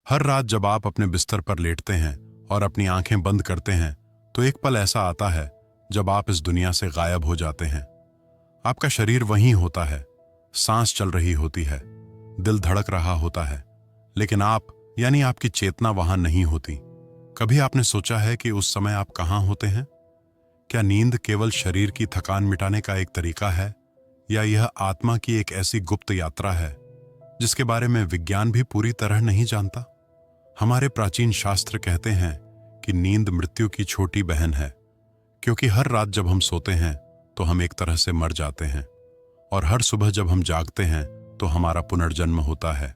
हर रात जब आप अपने बिस्तर पर लेटते हैं और अपनी आंखें बंद करते हैं तो एक पल ऐसा आता है जब आप इस दुनिया से गायब हो जाते हैं। आपका शरीर वहीं होता है, सांस चल रही होती है, दिल धड़क रहा होता है, लेकिन आप यानी आपकी चेतना वहां नहीं होती। कभी आपने सोचा है कि उस समय आप कहां होते हैं? क्या नींद केवल शरीर की थकान मिटाने का एक तरीका है, या यह आत्मा की एक ऐसी गुप्त यात्रा है जिसके बारे में विज्ञान भी पूरी तरह नहीं जानता? हमारे प्राचीन शास्त्र कहते हैं कि नींद मृत्यु की छोटी बहन है, क्योंकि हर रात जब हम सोते हैं तो हम एक तरह से मर जाते हैं, और हर सुबह जब हम जागते हैं तो हमारा पुनर्जन्म होता है।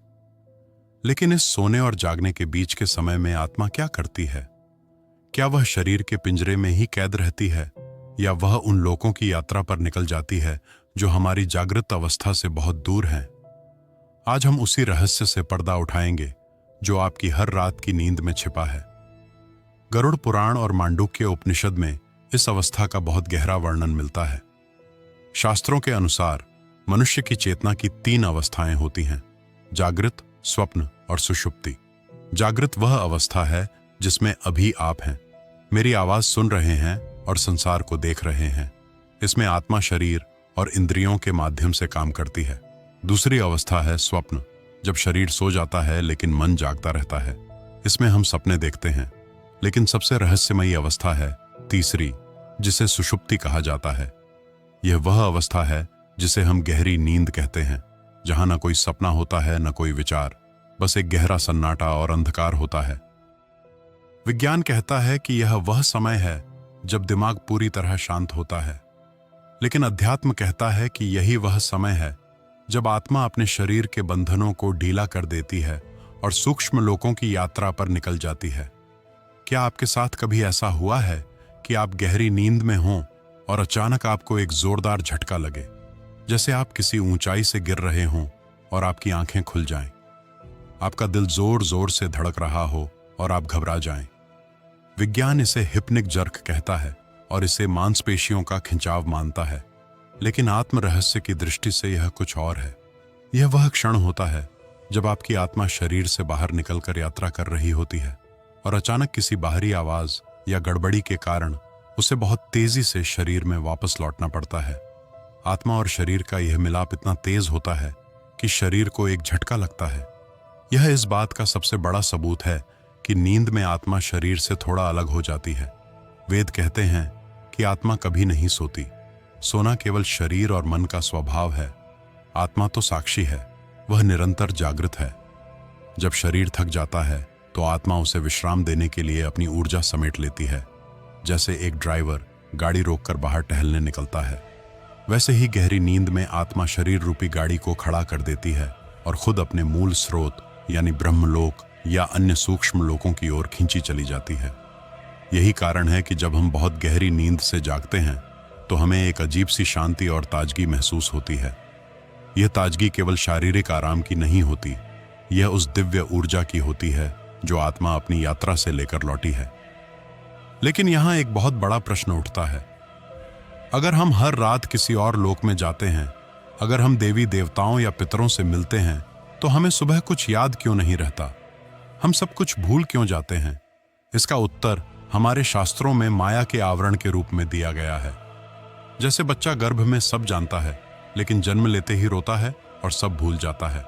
लेकिन इस सोने और जागने के बीच के समय में आत्मा क्या करती है? क्या वह शरीर के पिंजरे में ही कैद रहती है, या वह उन लोकों की यात्रा पर निकल जाती है जो हमारी जागृत अवस्था से बहुत दूर हैं? आज हम उसी रहस्य से पर्दा उठाएंगे जो आपकी हर रात की नींद में छिपा है। गरुड़ पुराण और मांडुक्य उपनिषद में इस अवस्था का बहुत गहरा वर्णन मिलता है। शास्त्रों के अनुसार मनुष्य की चेतना की 3 अवस्थाएं होती हैं: जागृत, स्वप्न और सुषुप्ति। जागृत वह अवस्था है जिसमें अभी आप हैं, मेरी आवाज सुन रहे हैं और संसार को देख रहे हैं। इसमें आत्मा शरीर और इंद्रियों के माध्यम से काम करती है। दूसरी अवस्था है स्वप्न, जब शरीर सो जाता है लेकिन मन जागता रहता है। इसमें हम सपने देखते हैं। लेकिन सबसे रहस्यमयी अवस्था है तीसरी, जिसे सुषुप्ति कहा जाता है। यह वह अवस्था है जिसे हम गहरी नींद कहते हैं, जहां न कोई सपना होता है न कोई विचार, बस एक गहरा सन्नाटा और अंधकार होता है। विज्ञान कहता है कि यह वह समय है जब दिमाग पूरी तरह शांत होता है, लेकिन अध्यात्म कहता है कि यही वह समय है जब आत्मा अपने शरीर के बंधनों को ढीला कर देती है और सूक्ष्म लोकों की यात्रा पर निकल जाती है। क्या आपके साथ कभी ऐसा हुआ है कि आप गहरी नींद में हों और अचानक आपको एक जोरदार झटका लगे, जैसे आप किसी ऊंचाई से गिर रहे हों और आपकी आंखें खुल जाएं, आपका दिल जोर जोर से धड़क रहा हो और आप घबरा जाएं? विज्ञान इसे हिप्निक जर्क कहता है और इसे मांसपेशियों का खिंचाव मानता है, लेकिन आत्म रहस्य की दृष्टि से यह कुछ और है। यह वह क्षण होता है जब आपकी आत्मा शरीर से बाहर निकलकर यात्रा कर रही होती है और अचानक किसी बाहरी आवाज या गड़बड़ी के कारण उसे बहुत तेजी से शरीर में वापस लौटना पड़ता है। आत्मा और शरीर का यह मिलाप इतना तेज होता है कि शरीर को एक झटका लगता है। यह इस बात का सबसे बड़ा सबूत है कि नींद में आत्मा शरीर से थोड़ा अलग हो जाती है। वेद कहते हैं कि आत्मा कभी नहीं सोती, सोना केवल शरीर और मन का स्वभाव है। आत्मा तो साक्षी है, वह निरंतर जागृत है। जब शरीर थक जाता है तो आत्मा उसे विश्राम देने के लिए अपनी ऊर्जा समेट लेती है। जैसे एक ड्राइवर गाड़ी रोककर बाहर टहलने निकलता है, वैसे ही गहरी नींद में आत्मा शरीर रूपी गाड़ी को खड़ा कर देती है और खुद अपने मूल स्रोत यानी ब्रह्मलोक या अन्य सूक्ष्म लोकों की ओर खींची चली जाती है। यही कारण है कि जब हम बहुत गहरी नींद से जागते हैं तो हमें एक अजीब सी शांति और ताजगी महसूस होती है। यह ताजगी केवल शारीरिक आराम की नहीं होती, यह उस दिव्य ऊर्जा की होती है जो आत्मा अपनी यात्रा से लेकर लौटी है। लेकिन यहां एक बहुत बड़ा प्रश्न उठता है, अगर हम हर रात किसी और लोक में जाते हैं, अगर हम देवी देवताओं या पितरों से मिलते हैं, तो हमें सुबह कुछ याद क्यों नहीं रहता? हम सब कुछ भूल क्यों जाते हैं? इसका उत्तर हमारे शास्त्रों में माया के आवरण के रूप में दिया गया है। जैसे बच्चा गर्भ में सब जानता है लेकिन जन्म लेते ही रोता है और सब भूल जाता है,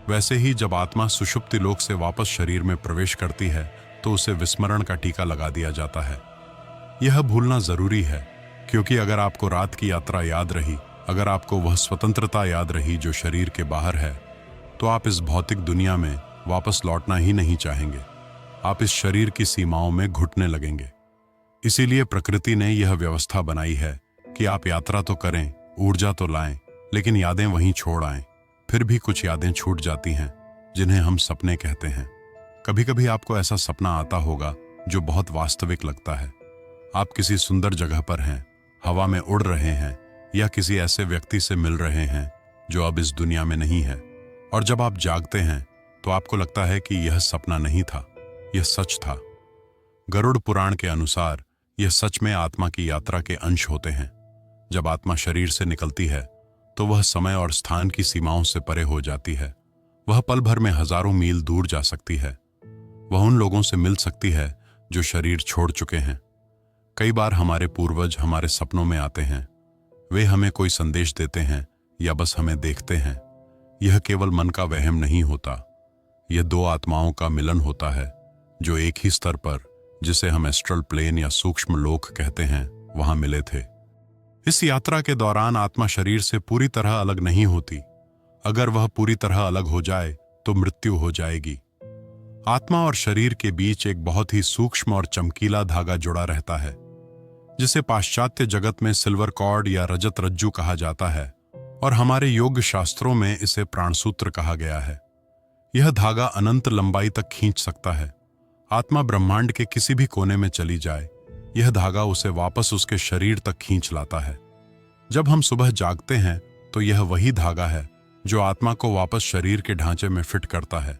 वैसे ही जब आत्मा सुषुप्ति लोक से वापस शरीर में प्रवेश करती है तो उसे विस्मरण का टीका लगा दिया जाता है। यह भूलना जरूरी है, क्योंकि अगर आपको रात की यात्रा याद रही, अगर आपको वह स्वतंत्रता याद रही जो शरीर के बाहर है, तो आप इस भौतिक दुनिया में वापस लौटना ही नहीं चाहेंगे। आप इस शरीर की सीमाओं में घुटने लगेंगे। इसीलिए प्रकृति ने यह व्यवस्था बनाई है कि आप यात्रा तो करें, ऊर्जा तो लाएं, लेकिन यादें वहीं छोड़ आएं। फिर भी कुछ यादें छूट जाती हैं, जिन्हें हम सपने कहते हैं। कभी कभी आपको ऐसा सपना आता होगा जो बहुत वास्तविक लगता है। आप किसी सुंदर जगह पर हैं, हवा में उड़ रहे हैं, या किसी ऐसे व्यक्ति से मिल रहे हैं जो अब इस दुनिया में नहीं है। और जब आप जागते हैं तो आपको लगता है कि यह सपना नहीं था, यह सच था। गरुड़ पुराण के अनुसार यह सच में आत्मा की यात्रा के अंश होते हैं। जब आत्मा शरीर से निकलती है तो वह समय और स्थान की सीमाओं से परे हो जाती है। वह पल भर में हजारों मील दूर जा सकती है। वह उन लोगों से मिल सकती है जो शरीर छोड़ चुके हैं। कई बार हमारे पूर्वज हमारे सपनों में आते हैं। वे हमें कोई संदेश देते हैं या बस हमें देखते हैं। यह केवल मन का वहम नहीं होता, यह दो आत्माओं का मिलन होता है जो एक ही स्तर पर, जिसे हम एस्ट्रल प्लेन या सूक्ष्म लोक कहते हैं, वहां मिले थे। इस यात्रा के दौरान आत्मा शरीर से पूरी तरह अलग नहीं होती। अगर वह पूरी तरह अलग हो जाए तो मृत्यु हो जाएगी। आत्मा और शरीर के बीच एक बहुत ही सूक्ष्म और चमकीला धागा जुड़ा रहता है, जिसे पाश्चात्य जगत में सिल्वर कॉर्ड या रजत रज्जू कहा जाता है और हमारे योग शास्त्रों में इसे प्राणसूत्र कहा गया है। यह धागा अनंत लंबाई तक खींच सकता है। आत्मा ब्रह्मांड के किसी भी कोने में चली जाए, यह धागा उसे वापस उसके शरीर तक खींच लाता है। जब हम सुबह जागते हैं तो यह वही धागा है जो आत्मा को वापस शरीर के ढांचे में फिट करता है।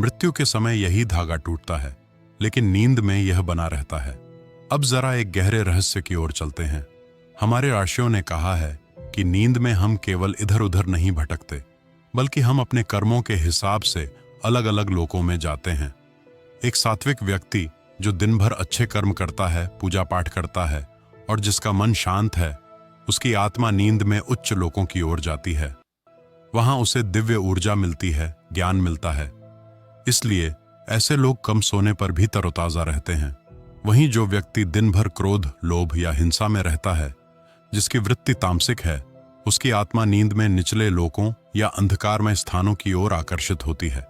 मृत्यु के समय यही धागा टूटता है, लेकिन नींद में यह बना रहता है। अब जरा एक गहरे रहस्य की ओर चलते हैं। हमारे ऋषियों ने कहा है कि नींद में हम केवल इधर उधर नहीं भटकते, बल्कि हम अपने कर्मों के हिसाब से अलग अलग लोकों में जाते हैं। एक सात्विक व्यक्ति जो दिन भर अच्छे कर्म करता है, पूजा पाठ करता है और जिसका मन शांत है, उसकी आत्मा नींद में उच्च लोकों की ओर जाती है। वहां उसे दिव्य ऊर्जा मिलती है, ज्ञान मिलता है। इसलिए ऐसे लोग कम सोने पर भी तरोताजा रहते हैं। वहीं जो व्यक्ति दिन भर क्रोध, लोभ या हिंसा में रहता है, जिसकी वृत्ति तामसिक है, उसकी आत्मा नींद में निचले लोकों या अंधकारमय स्थानों की ओर आकर्षित होती है।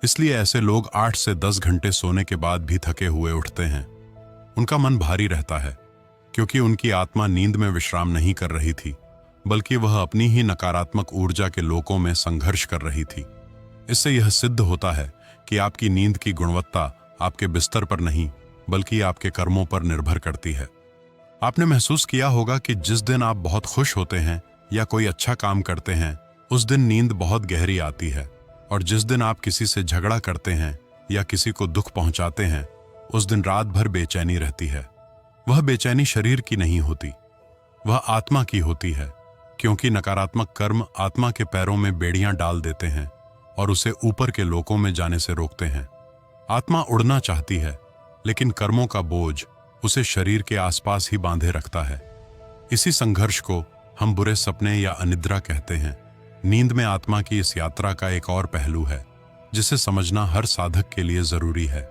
इसलिए ऐसे लोग 8 से 10 घंटे सोने के बाद भी थके हुए उठते हैं। उनका मन भारी रहता है, क्योंकि उनकी आत्मा नींद में विश्राम नहीं कर रही थी, बल्कि वह अपनी ही नकारात्मक ऊर्जा के लोकों में संघर्ष कर रही थी। इससे यह सिद्ध होता है कि आपकी नींद की गुणवत्ता आपके बिस्तर पर नहीं, बल्कि आपके कर्मों पर निर्भर करती है। आपने महसूस किया होगा कि जिस दिन आप बहुत खुश होते हैं या कोई अच्छा काम करते हैं, उस दिन नींद बहुत गहरी आती है, और जिस दिन आप किसी से झगड़ा करते हैं या किसी को दुख पहुंचाते हैं, उस दिन रात भर बेचैनी रहती है। वह बेचैनी शरीर की नहीं होती, वह आत्मा की होती है, क्योंकि नकारात्मक कर्म आत्मा के पैरों में बेड़ियां डाल देते हैं और उसे ऊपर के लोकों में जाने से रोकते हैं। आत्मा उड़ना चाहती है, लेकिन कर्मों का बोझ उसे शरीर के आसपास ही बांधे रखता है। इसी संघर्ष को हम बुरे सपने या अनिद्रा कहते हैं। नींद में आत्मा की इस यात्रा का एक और पहलू है, जिसे समझना हर साधक के लिए जरूरी है।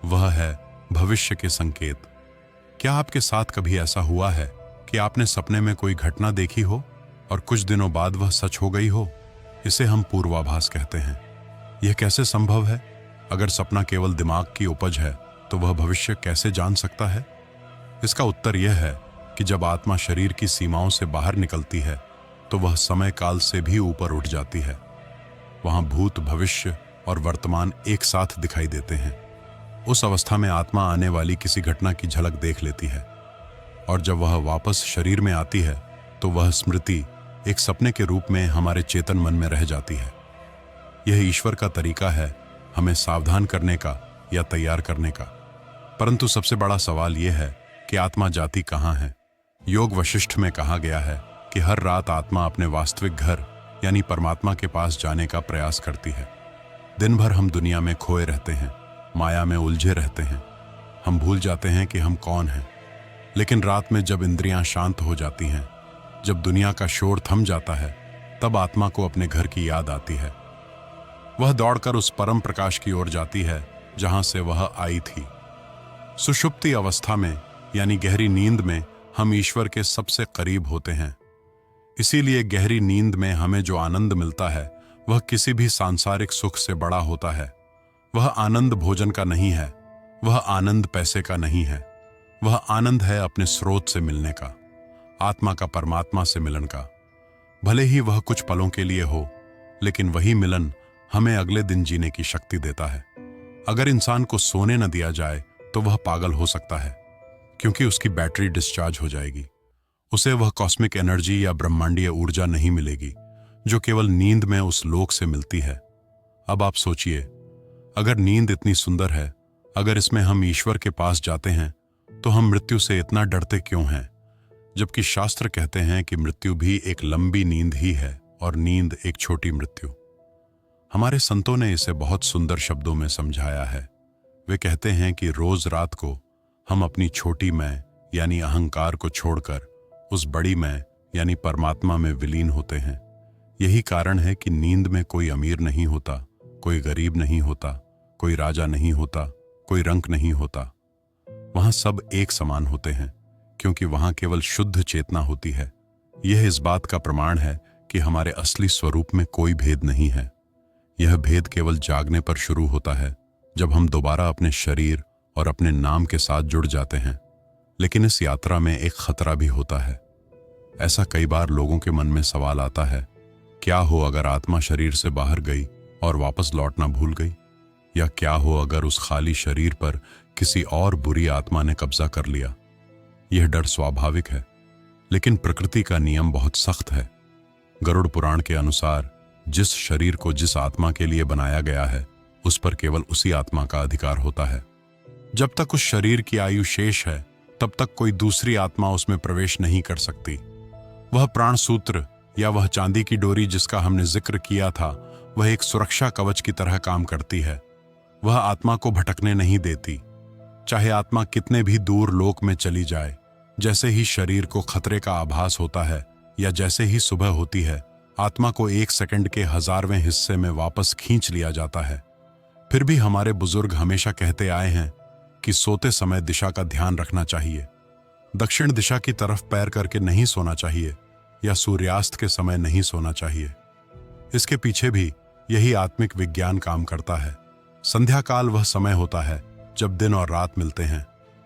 वह है भविष्य के संकेत। क्या आपके साथ कभी ऐसा हुआ है कि आपने सपने में कोई घटना देखी हो और कुछ दिनों बाद वह सच हो गई हो? इसे हम पूर्वाभास कहते हैं। यह कैसे संभव है? अगर सपना केवल दिमाग की उपज है, तो वह भविष्य कैसे जान सकता है? इसका उत्तर यह है कि जब आत्मा शरीर की सीमाओं से बाहर निकलती है, तो वह समय काल से भी ऊपर उठ जाती है। वहां भूत, भविष्य और वर्तमान एक साथ दिखाई देते हैं। उस अवस्था में आत्मा आने वाली किसी घटना की झलक देख लेती है, और जब वह वापस शरीर में आती है, तो वह स्मृति एक सपने के रूप में हमारे चेतन मन में रह जाती है। यह ईश्वर का तरीका है हमें सावधान करने का या तैयार करने का। परंतु सबसे बड़ा सवाल यह है कि आत्मा जाती कहाँ है? योग वशिष्ठ में कहा गया है कि हर रात आत्मा अपने वास्तविक घर यानी परमात्मा के पास जाने का प्रयास करती है। दिन भर हम दुनिया में खोए रहते हैं, माया में उलझे रहते हैं। हम भूल जाते हैं कि हम कौन हैं। लेकिन रात में जब इंद्रियां शांत हो जाती हैं, जब दुनिया का शोर थम जाता है, तब आत्मा को अपने घर की याद आती है। वह दौड़कर उस परम प्रकाश की ओर जाती है जहां से वह आई थी। सुषुप्ति अवस्था में यानी गहरी नींद में हम ईश्वर के सबसे करीब होते हैं। इसीलिए गहरी नींद में हमें जो आनंद मिलता है, वह किसी भी सांसारिक सुख से बड़ा होता है। वह आनंद भोजन का नहीं है, वह आनंद पैसे का नहीं है। वह आनंद है अपने स्रोत से मिलने का, आत्मा का परमात्मा से मिलन का। भले ही वह कुछ पलों के लिए हो, लेकिन वही मिलन हमें अगले दिन जीने की शक्ति देता है। अगर इंसान को सोने न दिया जाए तो वह पागल हो सकता है, क्योंकि उसकी बैटरी डिस्चार्ज हो जाएगी। उसे वह कॉस्मिक एनर्जी या ब्रह्मांडीय ऊर्जा नहीं मिलेगी जो केवल नींद में उस लोक से मिलती है। अब आप सोचिए, अगर नींद इतनी सुंदर है, अगर इसमें हम ईश्वर के पास जाते हैं, तो हम मृत्यु से इतना डरते क्यों हैं? जबकि शास्त्र कहते हैं कि मृत्यु भी एक लंबी नींद ही है और नींद एक छोटी मृत्यु। हमारे संतों ने इसे बहुत सुंदर शब्दों में समझाया है। वे कहते हैं कि रोज रात को हम अपनी छोटी मैं यानी अहंकार को छोड़कर उस बड़ी मैं यानी परमात्मा में विलीन होते हैं। यही कारण है कि नींद में कोई अमीर नहीं होता, कोई गरीब नहीं होता, कोई राजा नहीं होता, कोई रंक नहीं होता। वहां सब एक समान होते हैं, क्योंकि वहां केवल शुद्ध चेतना होती है। यह इस बात का प्रमाण है कि हमारे असली स्वरूप में कोई भेद नहीं है। यह भेद केवल जागने पर शुरू होता है, जब हम दोबारा अपने शरीर और अपने नाम के साथ जुड़ जाते हैं। लेकिन इस यात्रा में एक खतरा भी होता है। ऐसा कई बार लोगों के मन में सवाल आता है, क्या हो अगर आत्मा शरीर से बाहर गई और वापस लौटना भूल गई? या क्या हो अगर उस खाली शरीर पर किसी और बुरी आत्मा ने कब्जा कर लिया? यह डर स्वाभाविक है, लेकिन प्रकृति का नियम बहुत सख्त है। गरुड़ पुराण के अनुसार जिस शरीर को जिस आत्मा के लिए बनाया गया है, उस पर केवल उसी आत्मा का अधिकार होता है। जब तक उस शरीर की आयु शेष है, तब तक कोई दूसरी आत्मा उसमें प्रवेश नहीं कर सकती। वह प्राण सूत्र या वह चांदी की डोरी जिसका हमने जिक्र किया था, वह एक सुरक्षा कवच की तरह काम करती है। वह आत्मा को भटकने नहीं देती, चाहे आत्मा कितने भी दूर लोक में चली जाए। जैसे ही शरीर को खतरे का आभास होता है या जैसे ही सुबह होती है, आत्मा को 1 सेकंड के 1000वें हिस्से में वापस खींच लिया जाता है। फिर भी हमारे बुजुर्ग हमेशा कहते आए हैं कि सोते समय दिशा का ध्यान रखना चाहिए। दक्षिण दिशा की तरफ पैर करके नहीं सोना चाहिए या सूर्यास्त के समय नहीं सोना चाहिए। इसके पीछे भी यही आत्मिक विज्ञान काम करता है। संध्या काल वह समय होता है जब दिन और रात मिलते हैं।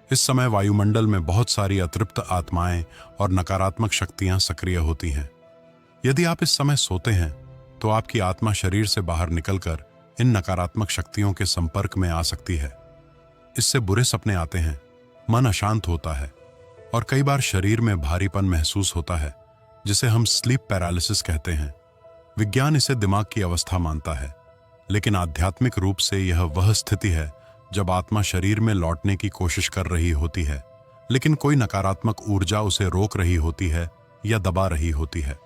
इस समय वायुमंडल में बहुत सारी अतृप्त आत्माएं और नकारात्मक शक्तियां सक्रिय होती हैं। यदि आप इस समय सोते हैं तो आपकी आत्मा शरीर से बाहर निकलकर इन नकारात्मक शक्तियों के संपर्क में आ सकती है। इससे बुरे सपने आते हैं, मन अशांत होता है और कई बार शरीर में भारीपन महसूस होता है, जिसे हम स्लीप पैरालिसिस कहते हैं। विज्ञान इसे दिमाग की अवस्था मानता है, लेकिन आध्यात्मिक रूप से यह वह स्थिति है जब आत्मा शरीर में लौटने की कोशिश कर रही होती है, लेकिन कोई नकारात्मक ऊर्जा उसे रोक रही होती है या दबा रही होती है।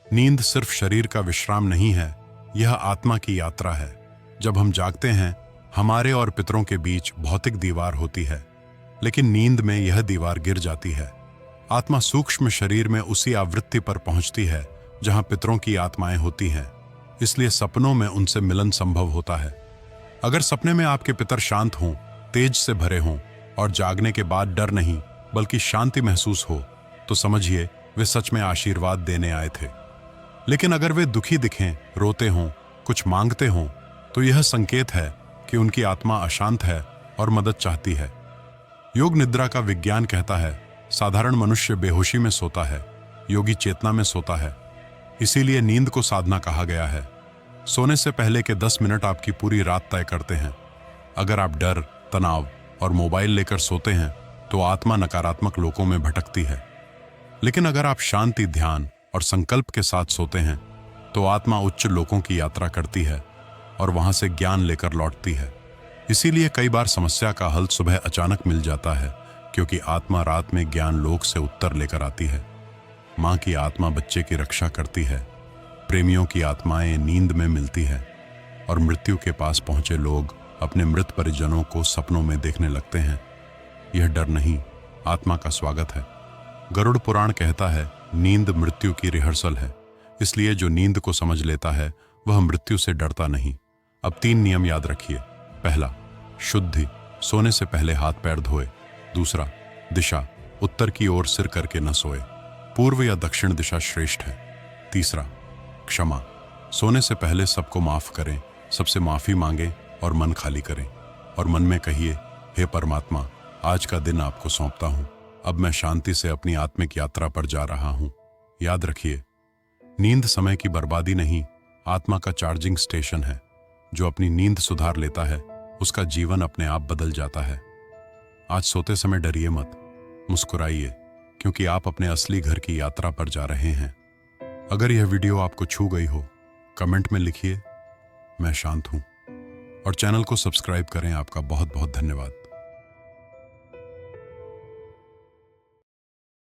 नींद सिर्फ शरीर का विश्राम नहीं है, यह आत्मा की यात्रा है। जब हम जागते हैं, हमारे और पितरों के बीच भौतिक दीवार होती है, लेकिन नींद में यह दीवार गिर जाती है। आत्मा सूक्ष्म शरीर में उसी आवृत्ति पर पहुंचती है जहां पितरों की आत्माएं होती हैं। इसलिए सपनों में उनसे मिलन संभव होता है। अगर सपने में आपके पितर शांत हों, तेज से भरे हों और जागने के बाद डर नहीं बल्कि शांति महसूस हो, तो समझिए वे सच में आशीर्वाद देने आए थे। लेकिन अगर वे दुखी दिखें, रोते हों, कुछ मांगते हों, तो यह संकेत है कि उनकी आत्मा अशांत है और मदद चाहती है। योग निद्रा का विज्ञान कहता है, साधारण मनुष्य बेहोशी में सोता है, योगी चेतना में सोता है। इसीलिए नींद को साधना कहा गया है। सोने से पहले के 10 मिनट आपकी पूरी रात तय करते हैं। अगर आप डर, तनाव और मोबाइल लेकर सोते हैं तो आत्मा नकारात्मक लोकों में भटकती है। लेकिन अगर आप शांति, ध्यान और संकल्प के साथ सोते हैं तो आत्मा उच्च लोकों की यात्रा करती है और वहां से ज्ञान लेकर लौटती है। इसीलिए कई बार समस्या का हल सुबह अचानक मिल जाता है, क्योंकि आत्मा रात में ज्ञान लोक से उत्तर लेकर आती है। माँ की आत्मा बच्चे की रक्षा करती है, प्रेमियों की आत्माएं नींद में मिलती है और मृत्यु के पास पहुंचे लोग अपने मृत परिजनों को सपनों में देखने लगते हैं। यह डर नहीं, आत्मा का स्वागत है। गरुड़ पुराण कहता है, नींद मृत्यु की रिहर्सल है। इसलिए जो नींद को समझ लेता है वह मृत्यु से डरता नहीं। अब 3 नियम याद रखिए। पहला, शुद्धि, सोने से पहले हाथ पैर धोए। दूसरा, दिशा, उत्तर की ओर सिर करके न सोए, पूर्व या दक्षिण दिशा श्रेष्ठ है। तीसरा, क्षमा, सोने से पहले सबको माफ करें, सबसे माफी मांगें और मन खाली करें। और मन में कहिए, हे परमात्मा, आज का दिन आपको सौंपता हूं। अब मैं शांति से अपनी आत्मिक यात्रा पर जा रहा हूं। याद रखिए, नींद समय की बर्बादी नहीं, आत्मा का चार्जिंग स्टेशन है। जो अपनी नींद सुधार लेता है उसका जीवन अपने आप बदल जाता है। आज सोते समय डरिए मत, मुस्कुराइए, क्योंकि आप अपने असली घर की यात्रा पर जा रहे हैं। अगर यह वीडियो आपको छू गई हो, कमेंट में लिखिए, मैं शांत हूं। और चैनल को सब्सक्राइब करें। आपका बहुत बहुत धन्यवाद।